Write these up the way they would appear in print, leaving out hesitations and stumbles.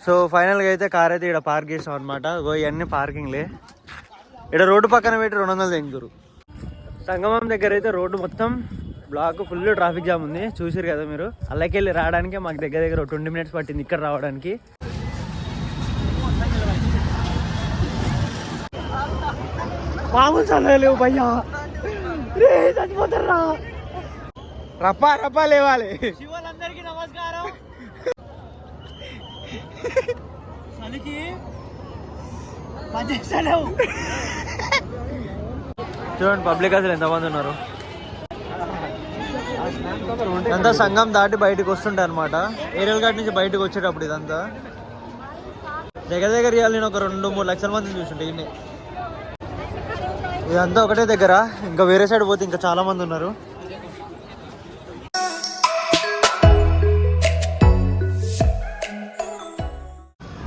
So ఫైనల్గా అయితే car అయితే ఇక్కడ పార్క్ చేసాం అనమాట. ఇవన్నీ పార్కింగ్లే. ఇక్కడ రోడ్డు పక్కన పెట్టి 200 తెంగుతారు. సంగమం దగ్గర అయితే రోడ్డు మొత్తం బ్లాక్, ఫుల్ ట్రాఫిక్ జామ్ ఉంది. చూసారు కదా మీరు. అల్లకెళ్ళి రావడానికి మాకు దగ్గర 20 minutes పట్టింది ఇక్కడ రావడానికి. మామూలు చల్లలేవు భయ్యా, రే చచ్చిపోతారా. రప్పా రప్పా లేవాలి. శివులందరికీ నమస్కారం. చలికి చూడండి పబ్లిక్ అసలు ఎంతమంది ఉన్నారు. అంతా సంఘం దాటి బయటకు వస్తుంటాయి అనమాట. ఏరియల్ ఘాట్ నుంచి బయటకు వచ్చేటప్పుడు ఇదంతా దగ్గర ఇవ్వాలి. నేను ఒక 2-3 లక్షల మందిని చూస్తుంటే ఇన్ని. ఇదంతా ఒకటే దగ్గర. ఇంకా వేరే సైడ్ పోతే ఇంకా చాలా మంది ఉన్నారు.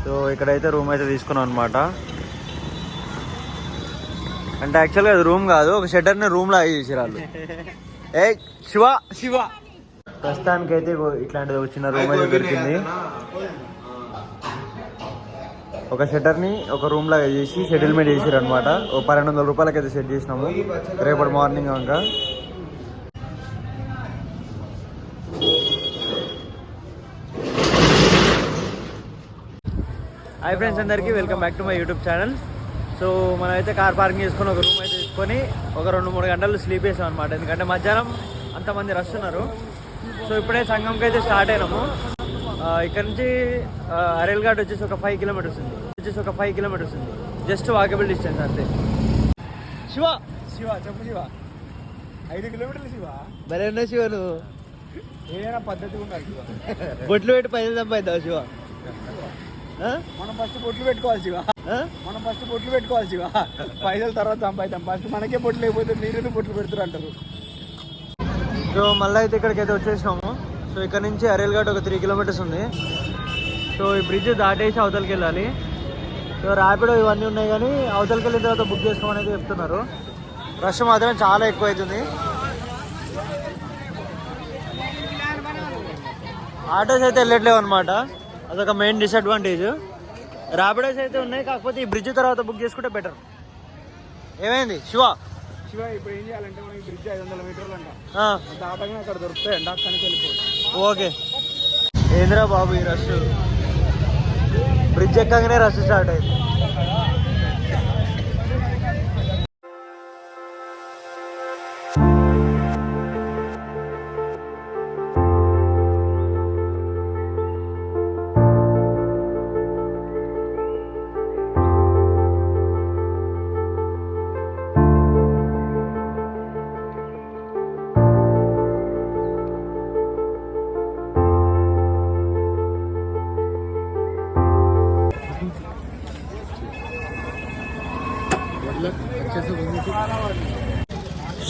సో ఇక్కడైతే రూమ్ అయితే తీసుకున్నాం అనమాట. అంటే యాక్చువల్గా అది రూమ్ కాదు, ఒక షెటర్ని రూమ్ లాగా చేసారు వాళ్ళు. ఏ శివ శివ ప్రస్తుతానికి అయితే ఇట్లాంటిది ఒక చిన్న రూమ్ అయితే దొరికింది. ఒక షెటర్ని ఒక రూమ్ లాగా చేసి సెటిల్మెంట్ చేసారు అనమాట. ఒక 1200 రూపాయలకి అయితే సెట్ చేసినాము. రేపటి మార్నింగ్ ఇంకా హాయ్ ఫ్రెండ్స్ అందరికీ, welcome back to my YouTube channel. So మనం అయితే కార్ పార్కింగ్ చేసుకొని ఒక రూమ్ అయితే తీసుకొని ఒక 2-3 గంటలు స్లీప్ చేసాం అనమాట. ఎందుకంటే మధ్యాహ్నం అంతమంది రష్ ఉన్నారు. సో ఇప్పుడే సంగంకి అయితే స్టార్ట్ అయినాము. ఇక్కడ నుంచి అరేల్ ఘాట్ వచ్చేసి ఒక 5 kilometers ఉంది. జస్ట్ వాకబుల్ డిస్టెన్స్ అంతే. శివ శివ చెప్పు శివ, 5 kilometers శివ. మరేనా శివ నువ్వు ఏదైనా పద్ధతిగా ఉండాలి శివ. బొట్లు పెట్టి పైసలు సంపాదిద్దావు శివ. మనం ఫస్ట్ బొట్లు పెట్టుకోవాలి శివ. పైసలు తర్వాత సంపాదిద్దాం. ఫస్ట్ మనకే బొట్లు లేకపోతే మీరే బొట్లు పెడుతురు అంటారు. సో మళ్ళీ అయితే ఇక్కడికి అయితే వచ్చేసినాము. సో ఇక్కడ నుంచి అరేల్ ఘాట్ ఒక 3 kilometers ఉంది. సో ఈ బ్రిడ్జ్ దాటేసి అవతలకి వెళ్ళాలి. సో ర్యాపిడో ఇవన్నీ ఉన్నాయి, కానీ అవతలకి వెళ్ళిన తర్వాత బుక్ చేసుకోమని అయితే చెప్తున్నారు. రష్ మాత్రం చాలా ఎక్కువ అవుతుంది. ఆటోస్ అయితే వెళ్ళట్లేవు అనమాట. అదొక మెయిన్ డిసడ్వాంటేజ్. ర్యాపిడోస్ అయితే ఉన్నాయి, కాకపోతే ఈ బ్రిడ్జ్ తర్వాత బుక్ చేసుకుంటే బెటర్. ఏమైంది శివ? ఇప్పుడు ఏం చేయాలంటే మనకి బ్రిడ్జ్ 500 మీటర్లు అంట దాటగానే అక్కడ దొరుకుతాయండి. అక్కడికి వెళ్ళిపోయి ఓకే. ఏంద్రా బాబు ఈ రష్, బ్రిడ్జ్ ఎక్కగానే రష్ స్టార్ట్ అయింది.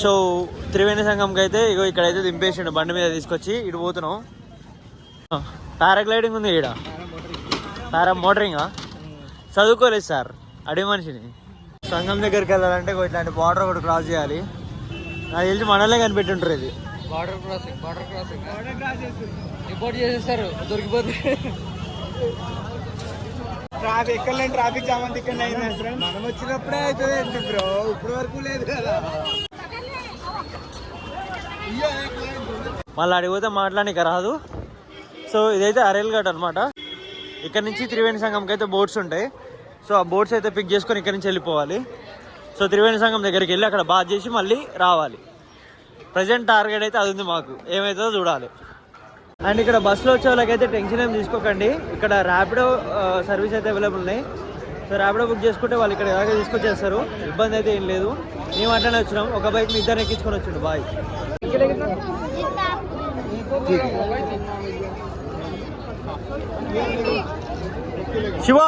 సో త్రివేణి సంఘంకి అయితే ఇగో ఇక్కడైతే దింపేసిండు బండి మీద తీసుకొచ్చి. ఇటు పోతున్నాం. పారాగ్లైడింగ్ ఉంది ఇక్కడ. పారా మోటరింగా చదువుకోలేదు సార్, అడిగి మనిషిని. సంఘం దగ్గరికి వెళ్ళాలంటే ఇట్లాంటి బార్డర్ ఒకటి క్రాస్ చేయాలి. నాకు తెలిసి మనలే కనిపెట్టి ఉంటారు. ఇది బార్డర్ క్రాసింగ్ రిపోర్ట్ చేసేస్తారు, దొరికిపోతే. ట్రాఫిక్ జామ్ అంతా ఇక్కడ మనం వచ్చినప్పుడే అవుతుంది బ్రో, ఇప్పటి వరకు లేదు కదా. మళ్ళీ అడిగిపోతే మాట్లాడడానికి రాదు. సో ఇదైతే అరేల్ ఘాట్ అనమాట. ఇక్కడ నుంచి త్రివేణి సంఘంకి అయితే బోట్స్ ఉంటాయి. సో ఆ బోట్స్ అయితే పిక్ చేసుకొని ఇక్కడ నుంచి వెళ్ళిపోవాలి. సో త్రివేణి సంఘం దగ్గరికి వెళ్ళి అక్కడ బాత్ చేసి మళ్ళీ రావాలి. ప్రజెంట్ టార్గెట్ అయితే అది ఉంది మాకు. ఏమవుతుందో చూడాలి. అండ్ ఇక్కడ బస్సులో వచ్చే వాళ్ళకైతే టెన్షన్ ఏం తీసుకోకండి. ఇక్కడ ర్యాపిడో సర్వీస్ అయితే అవైలబుల్ ఉన్నాయి. సో ర్యాపిడో బుక్ చేసుకుంటే వాళ్ళు ఇక్కడ దాకా తీసుకొచ్చేస్తారు. ఇబ్బంది అయితే ఏం లేదు. మేము అట్లనే వచ్చినాం. ఒక బైక్ మీ ఇద్దరు ఎక్కించుకొని వచ్చిండు. బాయ్ శివ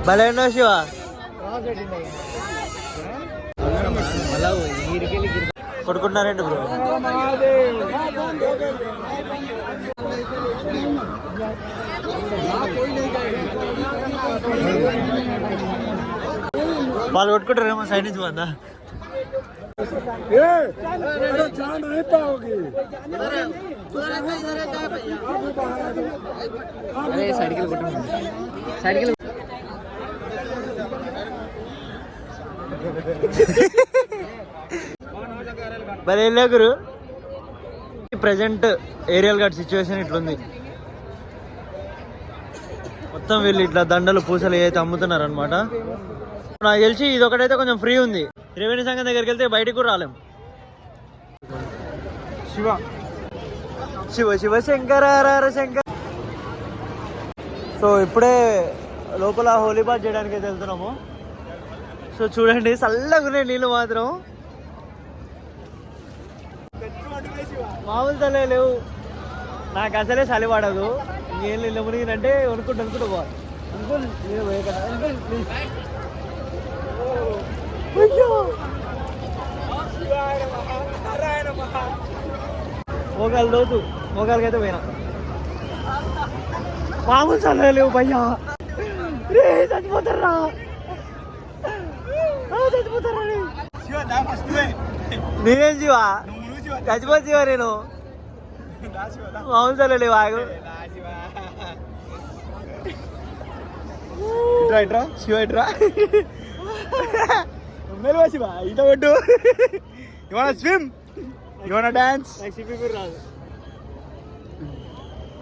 భలే ఉన్నావు శివ. కొడుకుంటున్నారండి బ్రో. వాళ్ళు కొట్టుకుంటారేమో సైడ్ నుంచి పోందా. అరే సైడ్కి సైడ్కి మరి వెళ్ళా గురు. ప్రజెంట్ ఏరియల్ గార్డ్ సిచ్యువేషన్ ఇట్లుంది. మొత్తం వీళ్ళు ఇట్లా దండలు పూసలు ఏదైతే అమ్ముతున్నారు అనమాట. నాకు తెలిసి ఇది ఒకటైతే కొంచెం ఫ్రీ ఉంది. త్రివేణి సంఘం దగ్గరికి వెళ్తే బయటికి కూడా రాలేం. శివ శివ శివ శంకర శంకర్. సో ఇప్పుడే లోపల హోలీ బాత్ చేయడానికి అయితే వెళ్తున్నాము. సో చూడండి చల్లగా ఉన్నాయి నీళ్ళు మాత్రం, మామూలు చల్లే లేవు. నాకు అసలే చలి పడదు. ఏం నీళ్ళు మునిగినంటే వణుకుంటూ పోవాలి. అంకుల్ నేను పోయే కదా అంకుల్ ప్లీజ్. మోగాలు లోతు, మోగాలకైతే పోయినా. మామూలు చల్లే లేవు భయ్యా. రే చచ్చిపోతారా, చచ్చిపోతారా. నేనేం జీవా చచ్చిపోతే జీవా నేను. మామూలు చల్లే లేవు. ఆగు ఇట్రా శివ ఇట్రా. మెలువ శివ ఈత కొట్టు. ఇవాళ స్విమ్, ఇవాళ డాన్స్. రాదు.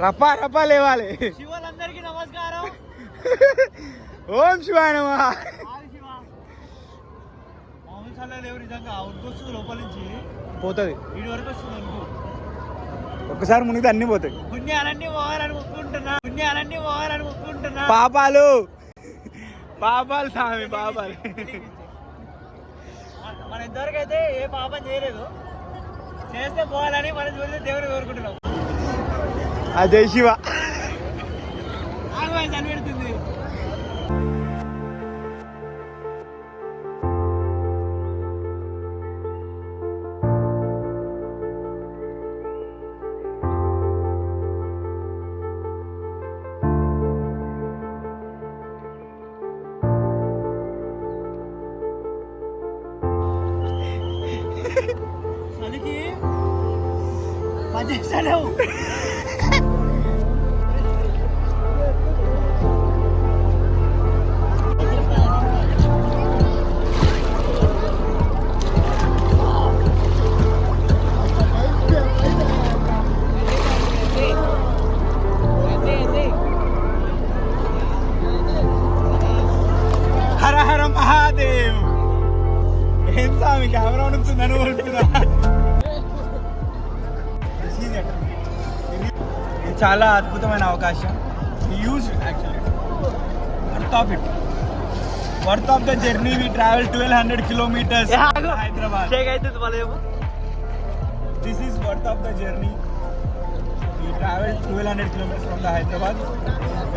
రప్పా రప్పా లేవాలి. శివులందరికీ నమస్కారం. ఓం శివాయ నమః. మామూలు చల్లే లేవు నిజంగా. ఉడికొస్తుంది లోపల నుంచి పోతుంది. వీడి వరకు వస్తుంది అనుకో. ఒక్కసారి మునిగితే అన్ని పోతాయి. పుణ్యాలన్నీ పోవాలనుకుంటున్నా, పుణ్యాలన్నీ పోవాలనుకుంటున్నా. పాపాలు పాపాలు స్వామి పాపాలు. మన ఇంతవరకు అయితే ఏ పాపం చేయలేదు. చేస్తే పోవాలని మనం చూస్తే దేవుని కోరుకుంటున్నాం. అజయ్ శివ కనిపెడుతుంది. పనిచేస్తావు. హర హర మహాదేవ్. ఏం స్వామి కెమెరా ఉంటుందని కోరుతున్నా. ఇది చాలా అద్భుతమైన అవకాశం. Use actually worth of the journey. We travel 1200 kilometers Hyderabad. This is worth of the journey. We travel 1200 kilometers from the Hyderabad.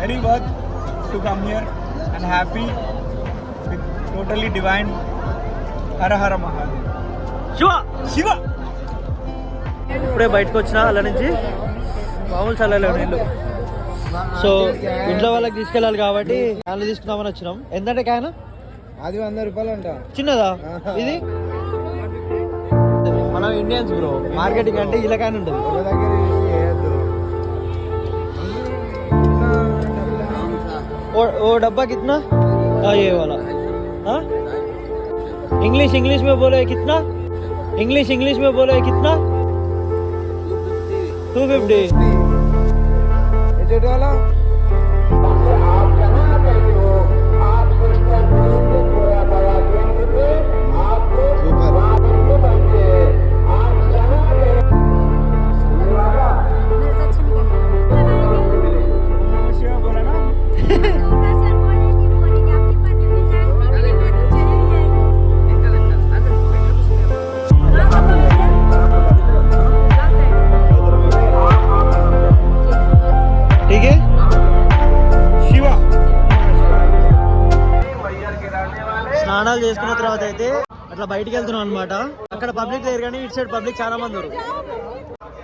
Very worth to come here and happy with totally divine. హర హర మహాదేవ్. శివ శివ. ఇప్పుడే బయటకు వచ్చిన అలా నుంచి. మామూలు చల్లలేవు నీళ్ళు. So ఇంట్లో వాళ్ళకి తీసుకెళ్ళాలి కాబట్టి వాళ్ళు తీసుకుందామని వచ్చినాం. ఎంతంటే క్యాన్? అది 100 రూపాయలు అంట. చిన్నదా ఇది? మనం ఇండియన్స్ బ్రో, మార్కెటింగ్ అంటే ఇలా క్యాన్ ఉంటుంది. ఓ డబ్బా కిतना? ये वाला. इंग्लिश में बोलो कितना? इंग्लिश में बोलो कितना? 250. वाला స్నానాలు చేసుకున్న తర్వాత అయితే అట్లా బయటికి వెళ్తున్నాం అనమాట. అక్కడ పబ్లిక్ లేరు కానీ ఇటు సైడ్ పబ్లిక్ చాలా మంది ఉన్నారు.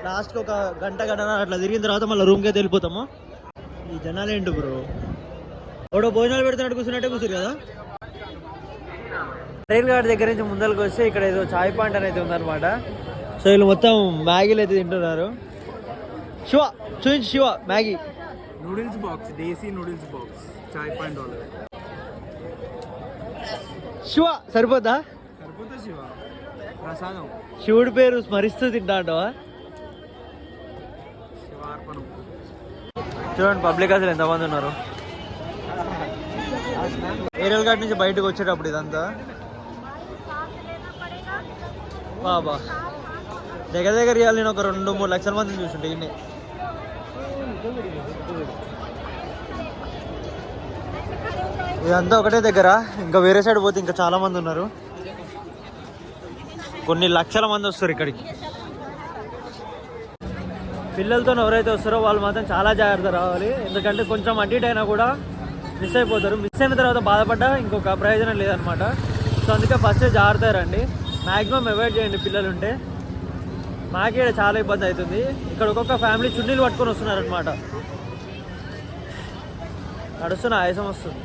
లాస్ట్ ఒక గంట అట్లా తిరిగిన తర్వాత మళ్ళీ రూమ్కి అయితే వెళ్ళిపోతాము. ఈ జనాలు ఏంటి బ్రో, ఎవడో భోజనాలు పెడుతున్నట్టు కూర్చున్నట్టే కూర్చురు కదా. రైల్ గార్డ్ దగ్గర నుంచి ముందరికి వస్తే ఇక్కడ ఏదో చాయ్ పాయింట్ అనేది ఉందన్నమాట. సో వీళ్ళు మొత్తం మ్యాగీలు అయితే తింటున్నారు. శివ చూపించు శివ మ్యాగీ నూడిల్స్ బాక్స్, దేశీ నూడిల్స్ బాక్స్, $5. శివ సరిపోద్దా? సరిపోతా శివ. ప్రసాదం. శివుడి పేరు స్మరిస్తూ తింటాడవా? శివార్పణం. చూడండి పబ్లిక్ అసలు ఎంతమంది ఉన్నారు. ఏరియల్ ఘాట్ నుంచి బయటకు వచ్చేటప్పుడు ఇదంతా బాబా దగ్గర దగ్గర ఇవ్వాలి. నేను ఒక 2-3 లక్షల మందిని చూసుంటే ఇన్ని. ఇదంతా ఒకటే దగ్గర, ఇంకా వేరే సైడ్ పోతే ఇంకా చాలా మంది ఉన్నారు. కొన్ని లక్షల మంది వస్తారు ఇక్కడికి. పిల్లలతో ఎవరైతే వస్తారో వాళ్ళు మాత్రం చాలా జాగ్రత్త రావాలి. ఎందుకంటే కొంచెం అటు ఇటు అయినా కూడా మిస్ అయిపోతారు. మిస్ అయిన తర్వాత బాధపడ్డా ఇంకొక ప్రయోజనం లేదనమాట. సో అందుకే ఫస్ట్ జాగ్రత్త రండి. మ్యాక్సిమం అవాయిడ్ చేయండి పిల్లలు ఉంటే. మాకే చాలా ఇబ్బంది అవుతుంది. ఇక్కడ ఒక్కొక్క ఫ్యామిలీ చున్నీలు పట్టుకొని వస్తున్నారనమాట. నడుస్తున్న ఆయాసం వస్తుంది.